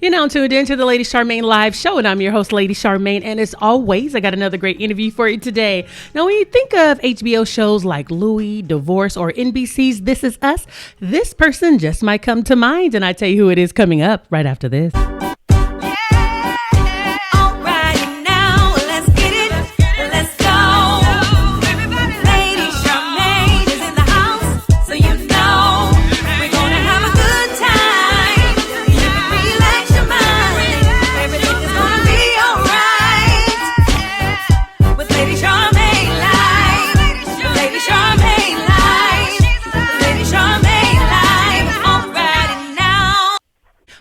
You're now tuned into the Lady Charmaine live show, and I'm your host, Lady Charmaine. And as always, I got another great interview for you today. Now, when you think of HBO shows like Louie, Divorce, or NBC's This Is Us, this person just might come to mind. And I tell you who it is coming up right after this.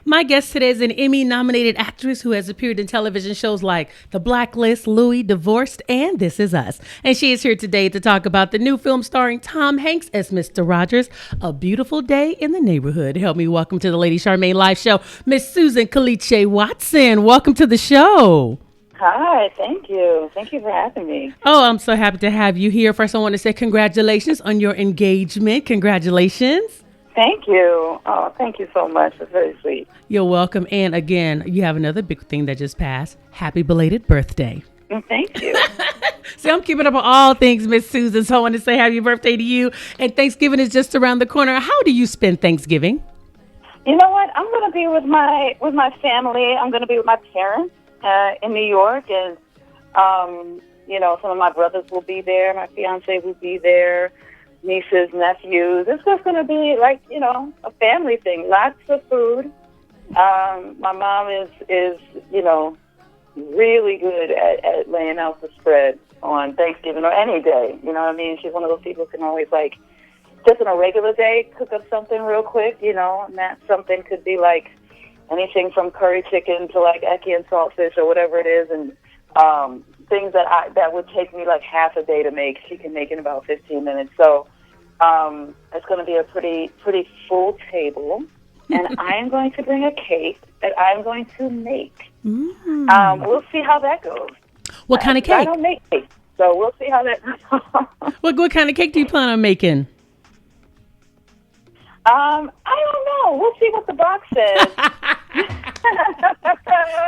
My guest today is an Emmy-nominated actress who has appeared in television shows like The Blacklist, Louie, Divorced, and This Is Us. And she is here today to talk about the new film starring Tom Hanks as Mr. Rogers, A Beautiful Day in the Neighborhood. Help me welcome to the Lady Charmaine live show, Miss Susan Kelechi Watson. Welcome to the show. Hi, thank you. Thank you for having me. Oh, I'm so happy to have you here. First, I want to say congratulations on your engagement. Congratulations. Thank you. Oh, thank you so much. It's very sweet. You're welcome. And again, you have another big thing that just passed. Happy belated birthday. Thank you. See, I'm keeping up on all things, Miss Susan. So I want to say happy birthday to you. And Thanksgiving is just around the corner. How do you spend Thanksgiving? You know what? I'm going to be with my family. I'm going to be with my parents in New York. And, some of my brothers will be there. My fiance will be there. Nieces, nephews. It's just going to be like, a family thing. Lots of food. My mom is really good at laying out the spread on Thanksgiving or any day. You know what I mean? She's one of those people who can always, just on a regular day, cook up something real quick, and that something could be like anything from curry chicken to ackee and saltfish or whatever it is. And things that would take me like half a day to make, she can make in about 15 minutes. So it's going to be a pretty full table, and I am going to bring a cake that I'm going to make. We'll see how that goes. What kind of cake? I don't make cake, so we'll see how that goes. What kind of cake do you plan on making? I don't know. We'll see what the box says.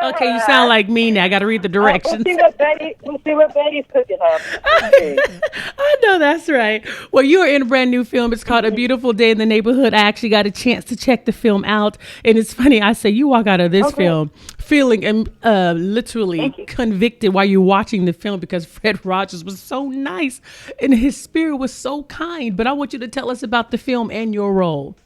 Okay, you sound like me now. I got to read the directions. We'll see what Betty's cooking up. I know that's right. Well, you are in a brand new film. It's called A Beautiful Day in the Neighborhood. I actually got a chance to check the film out. And it's funny. I say you walk out of this film feeling literally convicted while you're watching the film because Fred Rogers was so nice and his spirit was so kind. But I want you to tell us about the film and your role.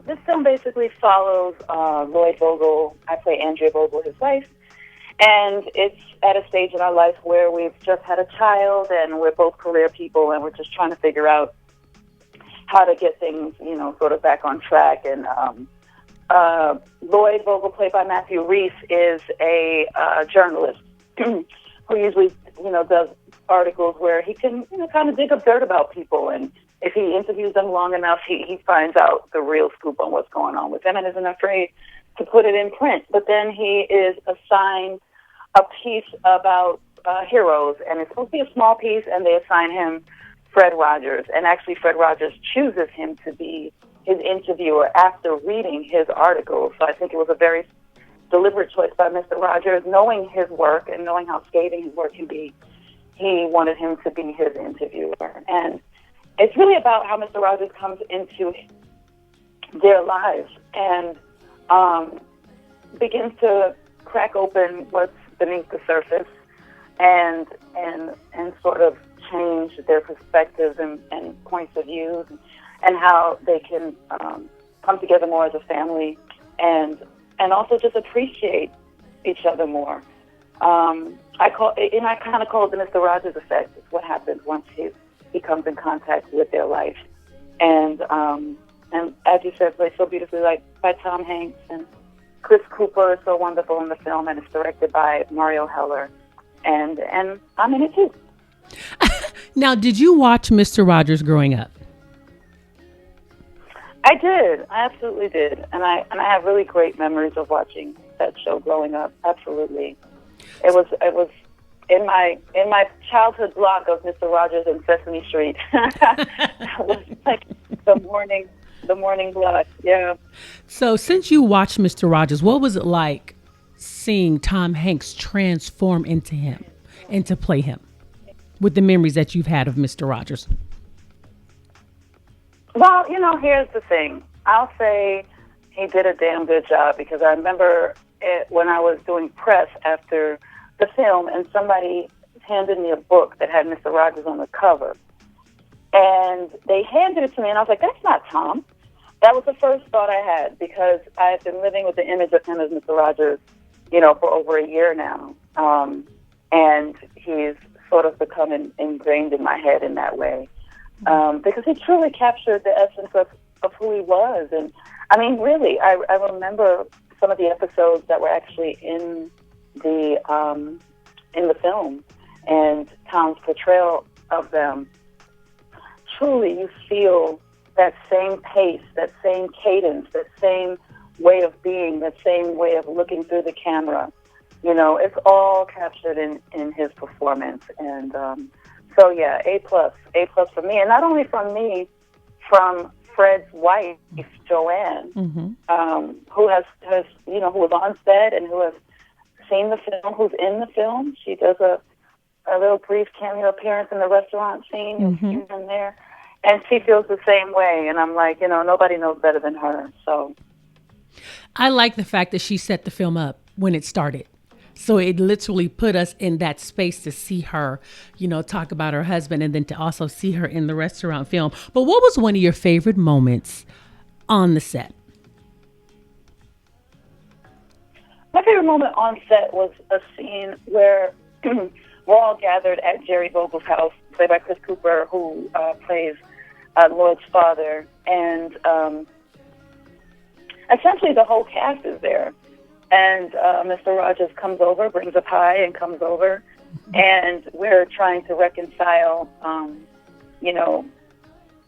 This film basically follows Lloyd Vogel. I play Andrea Vogel, his wife, and it's at a stage in our life where we've just had a child and we're both career people and we're just trying to figure out how to get things, sort of back on track. And Lloyd Vogel, played by Matthew Reese, is a journalist who usually, does articles where he can, kind of dig up dirt about people, and if he interviews them long enough, he finds out the real scoop on what's going on with them and isn't afraid to put it in print. But then he is assigned a piece about heroes, and it's supposed to be a small piece, and they assign him Fred Rogers. And actually, Fred Rogers chooses him to be his interviewer after reading his article. So I think it was a very deliberate choice by Mr. Rogers, knowing his work and knowing how scathing his work can be. He wanted him to be his interviewer. And it's really about how Mr. Rogers comes into their lives and begins to crack open what's beneath the surface and sort of change their perspectives and points of view, and how they can come together more as a family and also just appreciate each other more. I kind of call it the Mr. Rogers effect. It's what happens once he comes in contact with their life. And as you said, played so beautifully by Tom Hanks, and Chris Cooper is so wonderful in the film, and it's directed by Mario Heller. And I'm in it too. Now, did you watch Mr. Rogers growing up? I did. I absolutely did. And I have really great memories of watching that show growing up. Absolutely. It was in my childhood block of Mr. Rogers and Sesame Street. That was like the The Morning Blush. Yeah. So since you watched Mr. Rogers, what was it like seeing Tom Hanks transform into him and to play him with the memories that you've had of Mr. Rogers? Well, here's the thing. I'll say he did a damn good job because I remember when I was doing press after the film and somebody handed me a book that had Mr. Rogers on the cover. And they handed it to me and I was like, that's not Tom. That was the first thought I had because I've been living with the image of him as Mr. Rogers, for over a year now. And he's sort of become ingrained in my head in that way. Because he truly captured the essence of who he was. And I mean, really, I remember some of the episodes that were actually in the film and Tom's portrayal of them. Truly, you feel that same pace, that same cadence, that same way of being, that same way of looking through the camera. It's all captured in his performance. And so, yeah, A plus for me. And not only from me, from Fred's wife, Joanne, who has who was on set and who has seen the film, who's in the film. She does a little brief cameo appearance in the restaurant scene. You'll see her in there. And she feels the same way. And I'm like, nobody knows better than her. So I like the fact that she set the film up when it started. So it literally put us in that space to see her, talk about her husband and then to also see her in the restaurant film. But what was one of your favorite moments on the set? My favorite moment on set was a scene where we're all gathered at Jerry Vogel's house, played by Chris Cooper, who plays Lloyd's father. And essentially the whole cast is there. And Mr. Rogers comes over, brings a pie and comes over. And we're trying to reconcile,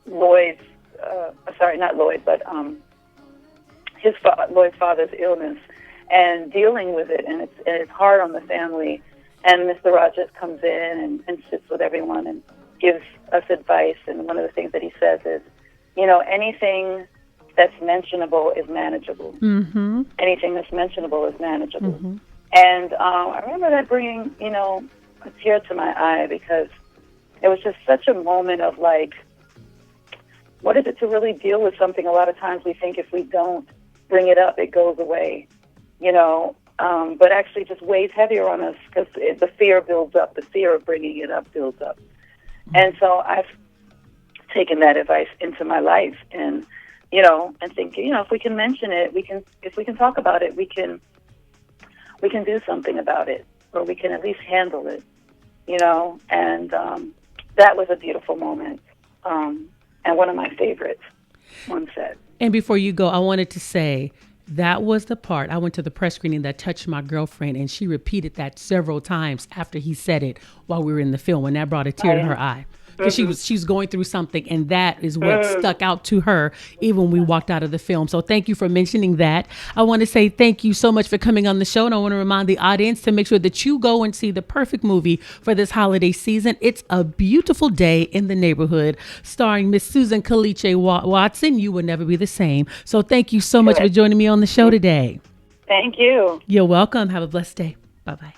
Lloyd's, not Lloyd, but Lloyd's father's illness and dealing with it. And it's hard on the family. And Mr. Rogers comes in and sits with everyone and gives us advice. And one of the things that he says is, anything that's mentionable is manageable. Mm-hmm. Anything that's mentionable is manageable. Mm-hmm. And I remember that bringing, a tear to my eye because it was just such a moment of like, what is it to really deal with something? A lot of times we think if we don't bring it up, it goes away, but actually just weighs heavier on us because the fear builds up. The fear of bringing it up builds up. Mm-hmm. And so I've taken that advice into my life and think, if we can mention it, if we can talk about it, we can do something about it, or we can at least handle it, and that was a beautiful moment, and one of my favorites on set. And before you go, I wanted to say that was the part, I went to the press screening that touched my girlfriend, and she repeated that several times after he said it while we were in the film, and that brought a tear to her eye. Because she was going through something, and that is what stuck out to her even when we walked out of the film. So thank you for mentioning that. I want to say thank you so much for coming on the show, and I want to remind the audience to make sure that you go and see the perfect movie for this holiday season. It's A Beautiful Day in the Neighborhood, starring Miss Susan Kelechi Watson. You will never be the same. So thank you so much for joining me on the show today. Thank you. You're welcome. Have a blessed day. Bye-bye.